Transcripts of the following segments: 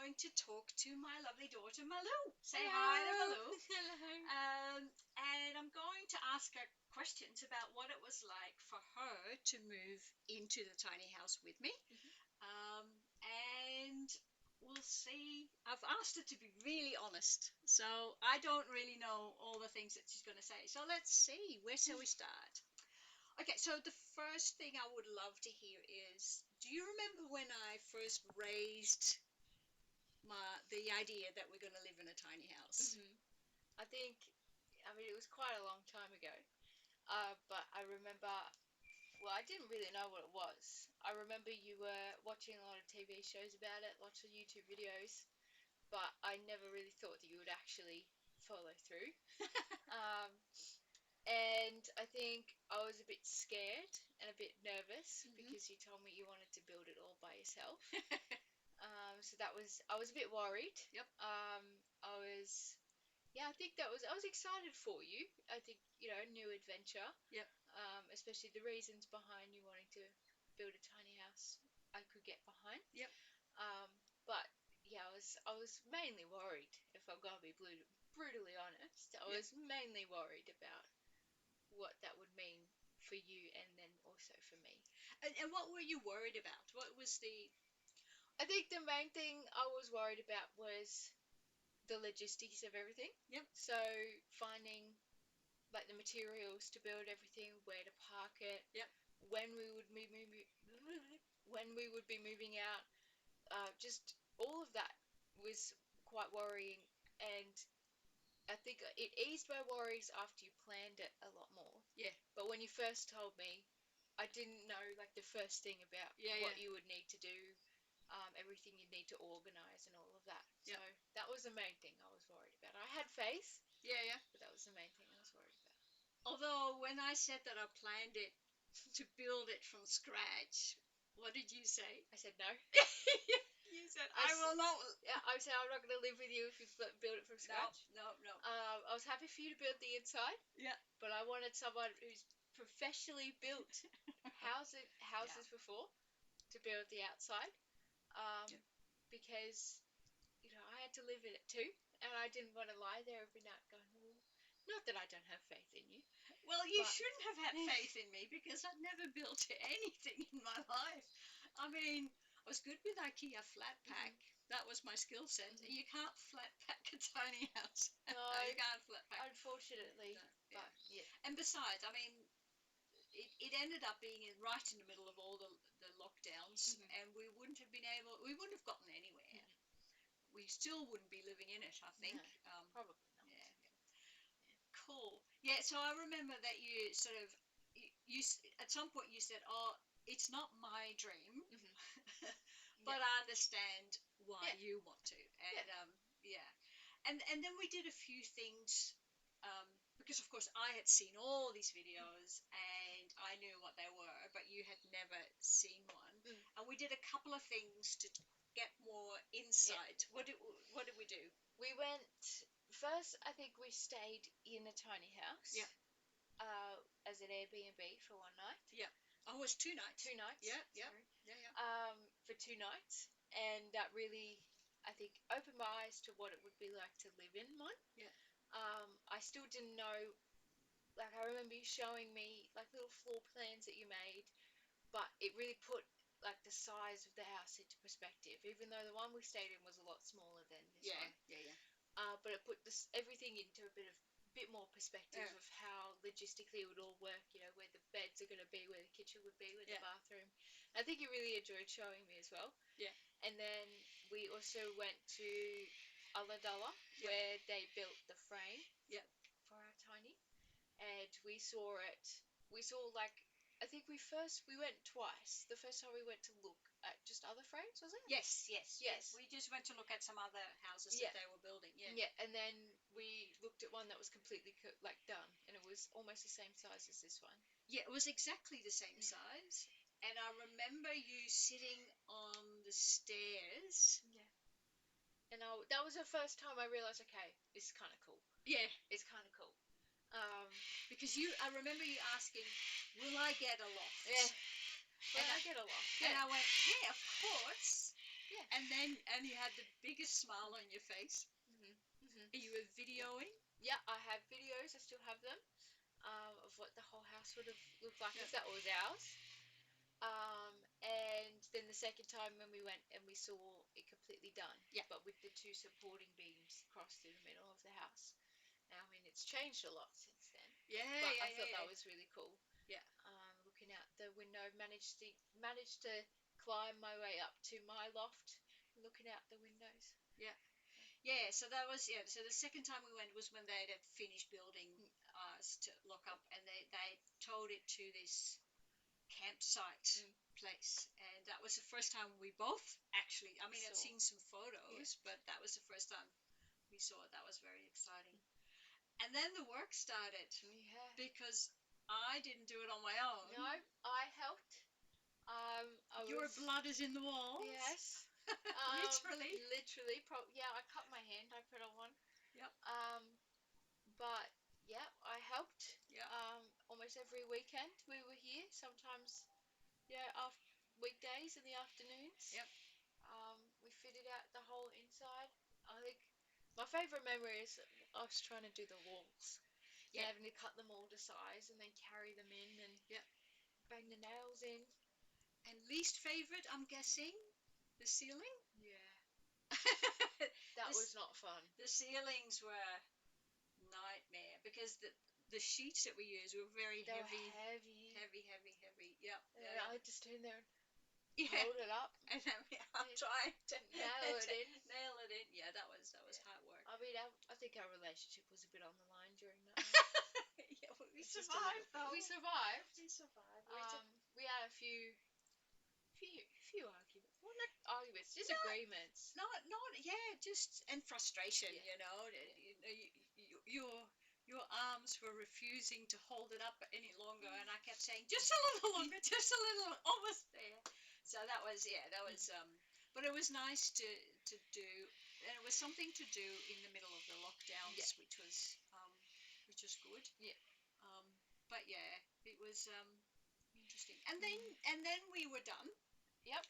going to talk to my lovely daughter Malou. Say Hello. hi to Malou. Hello. And I'm going to ask her questions about what it was like for her to move into the tiny house with me. And we'll see. I've asked her to be really honest, so I don't really know all the things that she's going to say. So let's see. Where shall we start? Okay, so the first thing I would love to hear is, do you remember when I first raised the idea that we're going to live in a tiny house? I think, it was quite a long time ago. But I remember, well, I didn't really know what it was. I remember you were watching a lot of TV shows about it, lots of YouTube videos, but I never really thought that you would actually follow through. Um, and I think I was a bit scared and a bit nervous because you told me you wanted to build it all by yourself. So I was a bit worried. Yep. I think I was excited for you. I think, new adventure. Yep. Especially the reasons behind you wanting to build a tiny house, I could get behind. Yep. But yeah, I was mainly worried. If I'm gonna be brutally honest, I was mainly worried about what that would mean for you and then also for me. And what were you worried about? What was the... I think the main thing I was worried about was the logistics of everything. Yep. So finding like the materials to build everything, where to park it. Yep. When we would be moving out, just all of that was quite worrying, and I think it eased my worries after you planned it a lot more. Yeah. But when you first told me, I didn't know like the first thing about what you would need to do, everything you'd need to organise and all of that. Yep. So that was the main thing I was worried about. I had faith. Yeah. But that was the main thing I was worried about. Although when I said that I planned it to build it from scratch, what did you say? I said no. You said, I will not. Yeah, I said I'm not going to live with you if you build it from scratch. No. I was happy for you to build the inside. Yeah. But I wanted someone who's professionally built houses before to build the outside. Because, I had to live in it too. And I didn't want to lie there every night going, well, not that I don't have faith in you. Well, you shouldn't have had faith in me because I'd never built anything in my life. I mean, I was good with IKEA flat pack. That was my skill set. You can't flat pack a tiny house. No, you can't flat pack. Unfortunately. No, But, yeah. And besides, I mean, it ended up being right in the middle of all the lockdowns, and we wouldn't have gotten anywhere. We still wouldn't be living in it, I think. No, probably not. Yeah. Cool. Yeah, so I remember that you sort of, you at some point you said, oh, it's not my dream, but I understand why you want to. And and then we did a few things, because of course I had seen all these videos and I knew what they were, but you had never seen one. And we did a couple of things to get more insight. What did we do? We went first. I think we stayed in a tiny house. Yeah. As an Airbnb for one night. Yeah. Oh, it was 2 nights. 2 nights. Yeah. Sorry. For 2 nights, and that really, I think, opened my eyes to what it would be like to live in one. Yeah. I still didn't know. Like, I remember you showing me like little floor plans that you made, but it really put like the size of the house into perspective. Even though the one we stayed in was a lot smaller than this one. Yeah. But it put everything into a bit more perspective of how logistically it would all work. Where the beds are going to be, where the kitchen would be, where the bathroom. I think you really enjoyed showing me as well. Yeah. And then we also went to Ulladulla, where they built the frame. Yeah. For our tiny, and we saw it. We saw I think we went twice. The first time we went to look at just other frames, was it? Yes. We just went to look at some other houses that they were building. Yeah, and then we looked at one that was completely done, and it was almost the same size as this one. Yeah, it was exactly the same size. And I remember you sitting on the stairs. Yeah. And that was the first time I realised, okay, this is kind of cool. Yeah. It's kind of cool. Because I remember you asking, will I get a loft? Yeah. Will I get a loft? And I went, yeah, of course. Yeah. And you had the biggest smile on your face. Mhm. Mhm. You were Yeah. videoing. Yeah, I have videos. I still have them. Of what the whole house would have looked like Yeah. if that was ours. And then the second time when we went and we saw it completely done, Yeah. but with the two supporting beams across through the middle of the house. Now, I mean, it's changed a lot since then, Yeah, but yeah, I yeah, thought yeah. that was really cool. Yeah, Looking out the window, managed to climb my way up to my loft, looking out the windows. yeah. Yeah, so that was yeah. So the second time we went was when they had finished building Mm, us to lock up, and they towed it to this campsite mm, place, and that was the first time we both actually. I mean, I'd saw. seen some Yeah. photos, but that was the first time we saw it. That was very exciting. And then the work started Yeah. because I didn't do it on my own. No, I helped. I Your was blood is in the walls, yes. literally. Literally, yeah, I cut my hand. I put on one. Yep. Um, but yeah, I helped. Yep. Almost every weekend we were here. Sometimes, yeah, after weekdays in the afternoons. Yep. We fitted out the whole inside. I think my favorite memory is us trying to do the walls and Yep. having to cut them all to size and then carry them in and Yep. bang the nails in. And least favorite, I'm guessing, the ceiling. Yeah, that this was not fun. the ceilings were nightmare because the sheets that we used were very They were heavy, heavy. heavy, heavy, heavy. Yep. And Yeah. I had to stand there and Yeah. hold it up, And I'm trying to, nail to it in. nail it in. Yeah, that was Yeah. hard work. I mean, I think our relationship was a bit on the line during that night. Yeah, we Just a little survived bit. though. We survived. We survived. We had a few arguments. Well, not arguments, No, disagreements. not yeah, just and frustration. Yeah, You know, yeah. your your arms were refusing to hold it up any longer, and I kept saying just a little longer, just a little, almost there. So that was yeah, that was but it was nice to do, and it was something to do in the middle of the Yeah, lockdowns, which was good. yeah. Um, but yeah, it was interesting. Mm. And then we were done. Yep,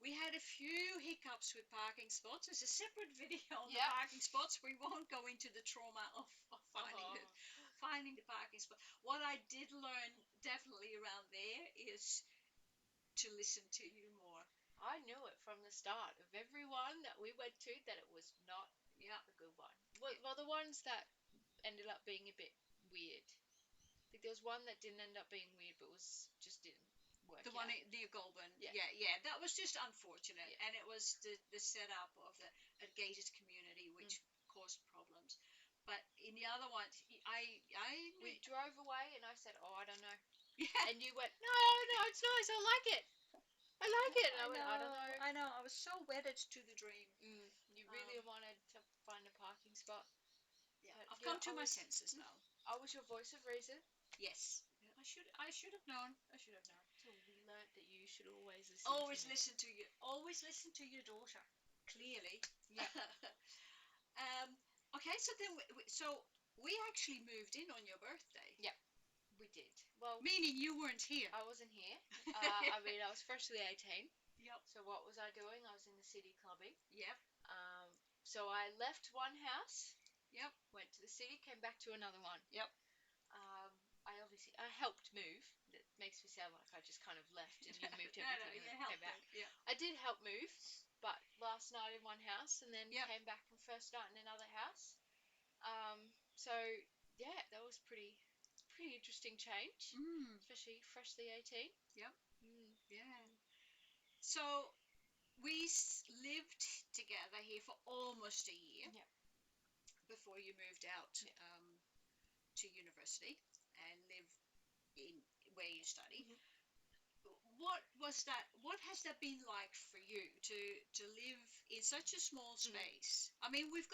We had a few hiccups with parking spots. There's a separate video on the yep. parking spots. We won't go into the trauma of Oh, finding the parking spot. What I did learn definitely around there is to listen to you more. I knew it from the start of everyone that we went to that it was not Yeah, a good one. Well, the ones that ended up being a bit weird. I think there was one that didn't end up being weird, but was just didn't work the one out. near Goulburn. Yeah, Yeah, yeah, that was just unfortunate, yeah. and it was the setup of the a gated community Mm. which caused problems. But in the other ones, I We drove away, and I said, "Oh, I don't know," yeah. and you went, "No, no, it's nice. I like it. I like it." And I went, "I don't know." I know. I was so wedded to the dream. You Um, really wanted to find a parking spot, yeah, but I've yeah, come to my senses now. I was your voice of reason. Yes, I should have known. I should have known. So we learnt that you should always listen to Always me. listen to you. Always listen to your daughter. Clearly. Yeah, Okay, so then we actually moved in on your birthday, yeah, we did. Well, meaning you weren't here. I wasn't here. I mean, I was freshly 18. Yep. So what was I doing? I was in the city clubbing. Yep. Um, so I left one house, Yep. went to the city, came back to another one. Yep. Um, I helped move. It makes me sound like I just kind of left and you moved No, no, everything and you then came helped back. it. Yeah. I did help move, but last night in one house and then Yep. came back and first night in another house. So yeah, that was pretty interesting change, Mm. especially freshly 18. Yep. Mm. Yeah. Mm. So we lived together here for almost a year Yeah, before you moved out yeah. to university and live in where you study. Mhm. What was that? What has that been like for you to live in such a small Mm. space? I mean, we've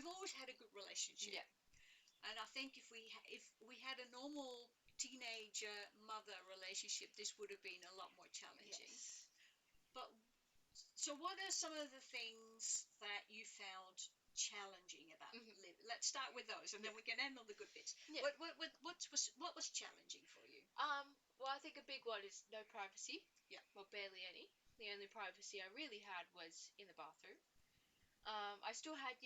always had a good relationship, Yeah. and I think if we had a normal teenager mother relationship, this would have been a lot more challenging. Yes. But So, what are some of the things that you found challenging about Mhm. living? Let's start with those, and Yeah. then we can end on the good bits. Yeah. What was challenging for you? Well, I think a big one is no privacy. Yeah. Well, barely any. The only privacy I really had was in the bathroom. I still had,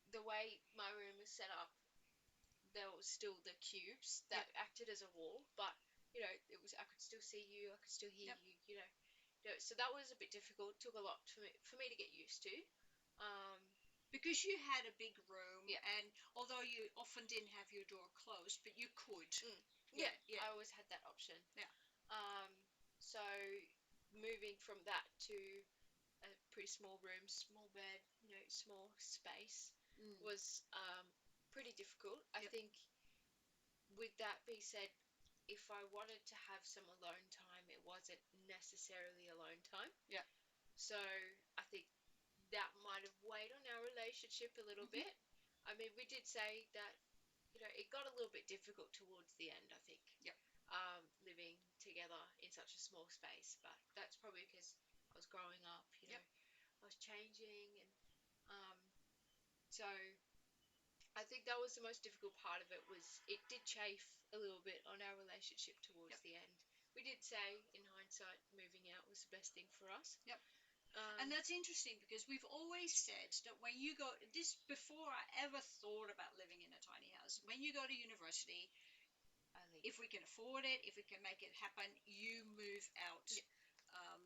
the way my room was set up, there was still the cubes Yep. that acted as a wall, but it was I could still see you, I could still hear Yep. you, so that was a bit difficult. Took a lot for me to get used to. Um, Because you had a big room, yeah, and although you often didn't have your door closed, but you could. mm, Yeah. yeah, Yeah. I always had that option. Yeah. Um, so moving from that to a pretty small room, small bed, small space Mm. was pretty difficult. I Yep. think with that being said, if I wanted to have some alone time, it wasn't necessarily alone time. Yeah. So I think that might have weighed on our relationship a little Mhm. bit. I mean, we did say that, it got a little bit difficult towards the end, I think, Yep. living together in such a small space. But that's probably because I was growing up, Yep. I was changing. And um, so I think that was the most difficult part of it. Was it did chafe a little bit on our relationship towards Yep. the end. We did say, in hindsight, moving out was the best thing for us. Yep. Um, And that's interesting because we've always said that when you go, this before I ever thought about living in a tiny house, when you go to university, I leave. if we can afford it, if we can make it happen, you move out. Yeah. Um,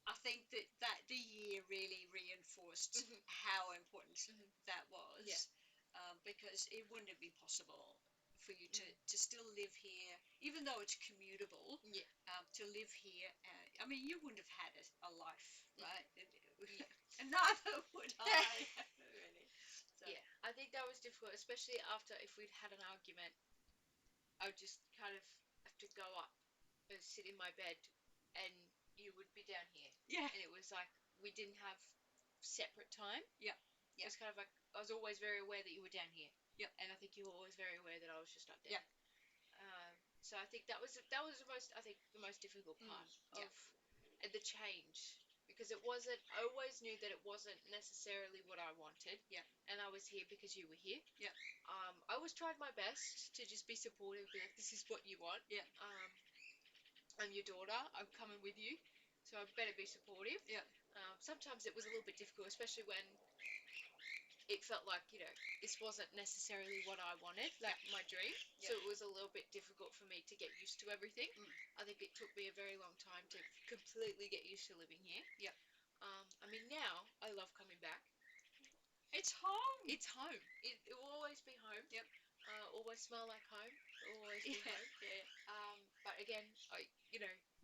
I think that the year really reinforced Mhm. how important Mhm. that Yeah. was, because it wouldn't have been possible for you to, Mhm. to still live here, even though it's commutable, Yeah. to live here. I mean, you wouldn't have had a life, Mhm. right? Yeah. And neither would I, really. So, Yeah. I think that was difficult, especially after if we'd had an argument, I would just kind of have to go up and sit in my bed, and you would be down here, yeah, and it was like we didn't have separate time. yeah, It yeah, was kind of like I was always very aware that you were down here, yeah, and I think you were always very aware that I was just up there. yeah. So I think that was the most difficult Mm, part yeah, of the change, because it wasn't. I always knew that it wasn't necessarily what I wanted, yeah, and I was here because you were here. yeah, I always tried my best to just be supportive, be like, this is what you want. yeah, I'm your daughter. I'm coming with you, so I better be supportive. yeah, Sometimes it was a little bit difficult, especially when it felt like, this wasn't necessarily what I wanted, like yeah, my dream. yeah. So it was a little bit difficult for me to get used to everything. Mm, I think it took me a very long time to completely get used to living here. yeah. I mean, now I love coming back. It's home. It's home. It will always be home. Yep. Always smell like home. It will always be Yeah, home. yeah, But again,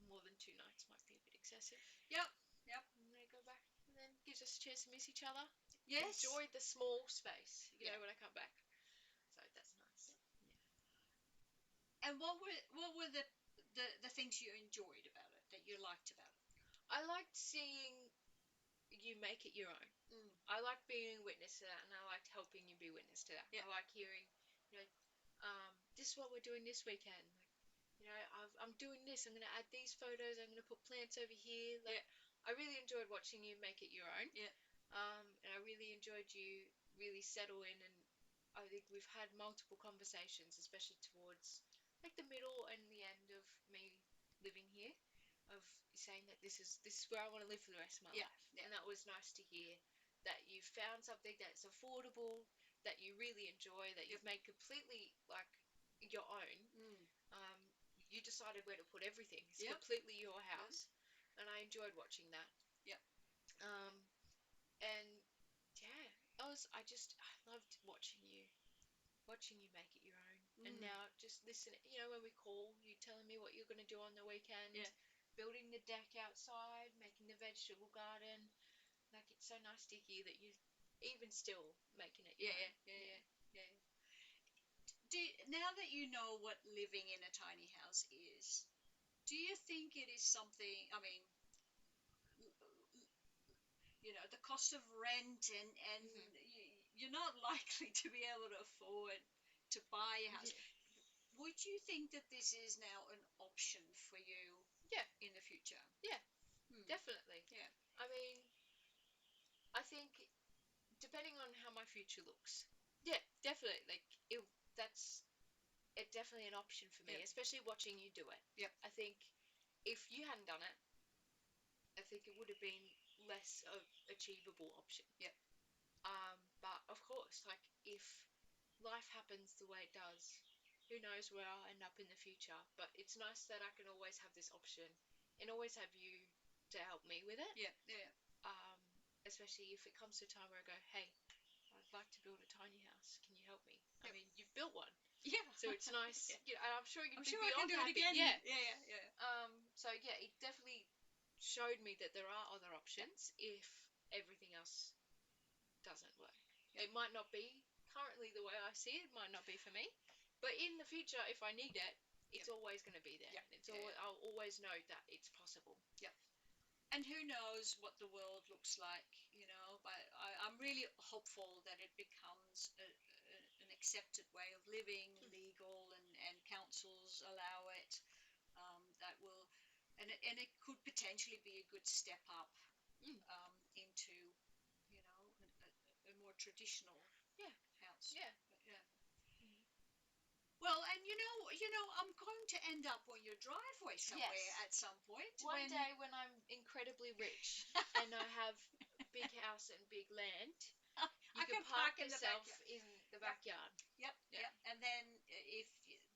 more than 2 nights might be a bit excessive. yep, yep. I'm gonna go back, and then gives us a chance to miss each other. Yes. Enjoy the small space, Yeah. when I come back. So that's nice. And what were the things you enjoyed about it, that you liked about it? I liked seeing you make it your own. Mm. I liked being a witness to that, and I liked helping you be witness to that. Yeah. I like hearing, you know, this is what we're doing this weekend. I'm doing this. I'm going to add these photos. I'm going to put plants over here. Yeah. I really enjoyed watching you make it your own. Yeah. And I really enjoyed you really settle in. And I think we've had multiple conversations, especially towards like the middle and the end of me living here, of saying that this is where I want to live for the rest of my Yeah. life. Yeah. And that was nice to hear that you found something that's affordable, that you really enjoy, that you've made completely like your own. Mm. Um, you decided where to put everything. It's Yep. completely your house, and I enjoyed watching that. Yep. Um, and yeah, I loved watching you make it your own. And Mm. now just listen, when we call, you telling me what you're gonna do on the weekend, Yeah. building the deck outside, making the vegetable garden. Like it's so nice to hear that you even still making it your Yeah. own. Yeah. Yeah. Yeah. Yeah. Now that you know what living in a tiny house is, do you think it is something? I mean, the cost of rent, and Mhm. you're not likely to be able to afford to buy a house. Yeah. Would you think that this is now an option for you Yeah. in the future? Yeah. definitely. Yeah. I mean, I think depending on how my future looks, yeah, definitely. Like it, that's definitely an option for me, Yep. especially watching you do it. Yep. I think if you hadn't done it, I think it would have been less of achievable option. Yep. But of course, like if life happens the way it does, who knows where I'll end up in the future. But it's nice that I can always have this option and always have you to help me with it. Yeah. Yeah. Um, Especially if it comes to a time where I go, hey, I'd like to build a tiny house. Can you help me? I Yep. mean, you've built one, Yeah. so it's nice. Yeah. You know, and I'm sure you'd I'm be sure I can beyond do it happy. again. Yeah. Yeah. Yeah. Yeah. So yeah, it definitely showed me that there are other options if everything else doesn't work. Yep. It might not be currently the way I see it. Might not be for me, but in the future, if I need it, it's Yep. always going to be there. Yep. It's Yeah. always, Yeah. I'll always know that it's possible. Yep. And who knows what the world looks like, you know, but I'm really hopeful that it becomes an accepted way of living, legal, and councils allow it. That will, and it could potentially be a good step up Mm. into, you know, a more traditional Yeah, house. yeah. But yeah. Mm. Well, and I'm going to end up on your driveway somewhere Yes. at some point. One day when I'm incredibly rich and I have a big house and big land, you I can can park park in the yourself backyard. in the Yep. backyard. Yep, Yeah. yep. And then if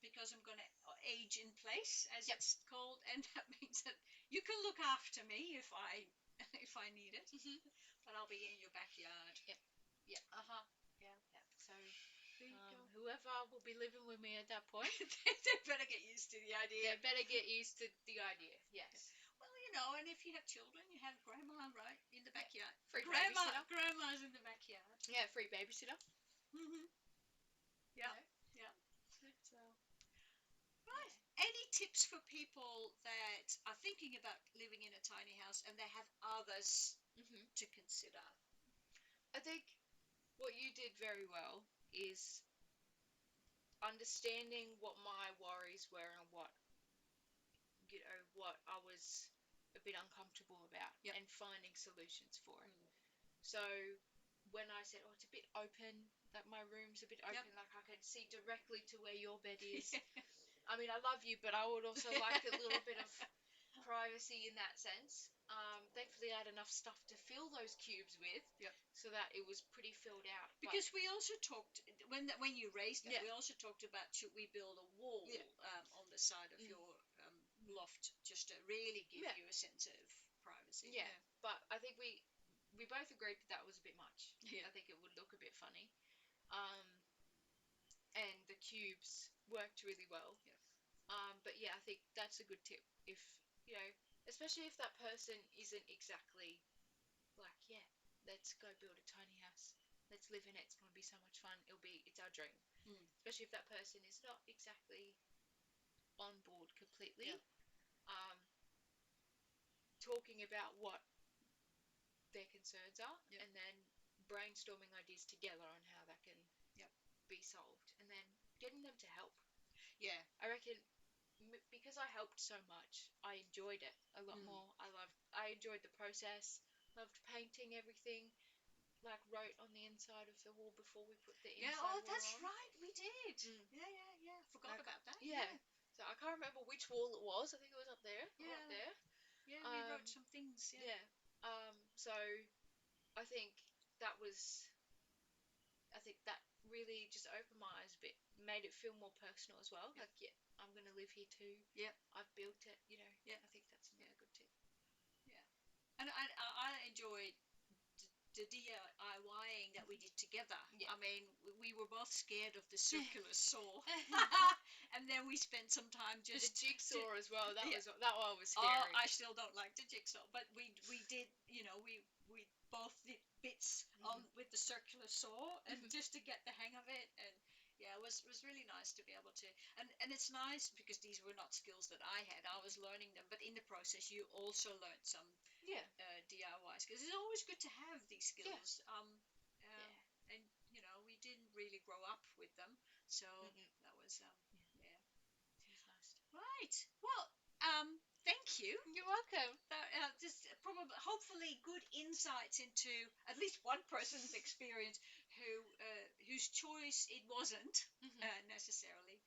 because I'm going to age in place, as Yep. it's called, and that means that you can look after me if I if I need it. Mhm. But I'll be in your backyard. Yep. Yeah. Uh huh. Yeah. Yep. So There you go. whoever will be living with me at that point, They better get used to the idea. they better get used to the idea. Yes. Well, and if you have children, you have grandma right in the Yeah. backyard. Free babysitter. Grandma's in the backyard. Yeah, free babysitter. Mhm. You Yeah. know. Yeah. So Right. yeah. Any tips for people that are thinking about living in a tiny house and they have others Mhm. to consider? I think what you did very well is understanding what my worries were and what I was a bit uncomfortable about Yep. and finding solutions for it. Mm. So when I said, "Oh, it's a bit open, like my room's a bit Yep. open, like I can see directly to where your bed is." Yeah. I mean, I love you, but I would also like a little bit of privacy in that sense. Thankfully, I had enough stuff to fill those cubes with, Yep. so that it was pretty filled out. Because we also talked when you raised it, Yeah. we also talked about should we build a wall Yeah. on the side of Mm. your loft just to really give Yeah. you a sense of privacy. Yeah, but I think we both agreed that that was a bit much. Yeah. I think it would look a bit funny. Um, and the cubes worked really well. Yeah. But yeah, I think that's a good tip. If you know, especially if that person isn't exactly like, yeah, let's go build a tiny house. Let's live in it. It's gonna be so much fun. It's our dream. Mm. Especially if that person is not exactly on board completely. Yeah. Um, Talking about what their concerns are, Yep. and then brainstorming ideas together on how that can Yep. be solved, and then getting them to help. Yeah. I reckon because I helped so much, I enjoyed it a lot Mm. more. I enjoyed the process. Loved painting everything. Like wrote on the inside of the wall before we put the Yeah. inside Oh, wall that's on. right. We did. Mm. Yeah. Yeah. Yeah. Forgot Like, about that. yeah. Yeah. So I can't remember which wall it was. I think it was up there. Or Yeah. up there. Yeah. We wrote some things. Yeah. Yeah. So I think that was I think that really just opened my eyes a bit, made it feel more personal as well. Yep. Like, yeah, I'm going to live here too. Yep. I've built it, you know. Yep. I think that's another good tip. Yeah. And I enjoyed the DIYing that we did together. Yeah. I mean, we were both scared of the circular saw, and then we spent some time The just jigsaw as well. That yeah. that one was Oh, scary. I still don't like the jigsaw, but we did, we both did bits on with the circular saw, and just to get the hang of it, and yeah, it was really nice to be able to, and it's nice because these were not skills that I had. I was learning them, but in the process, you also learned some Yeah. DIYs because it's always good to have these skills. Yeah. And we didn't really grow up with them, so that was yeah. It was nice. Right. Well, thank you. You're welcome. just probably, hopefully, good insights into at least one person's experience whose choice it wasn't necessarily,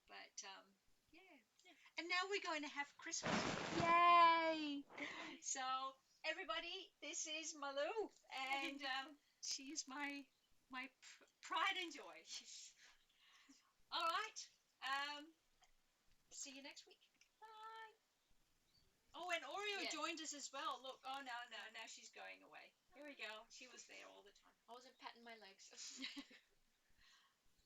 but yeah. Yeah. And now we're going to have Christmas. Yay! So, everybody, this is Malou, and she's my pride and joy. All right. Um, See you next week. Bye. Oh, and Oreo Yeah. joined us as well. Look. Oh no, no. Now she's going away. Here we go. She was there all the time. I wasn't patting my legs.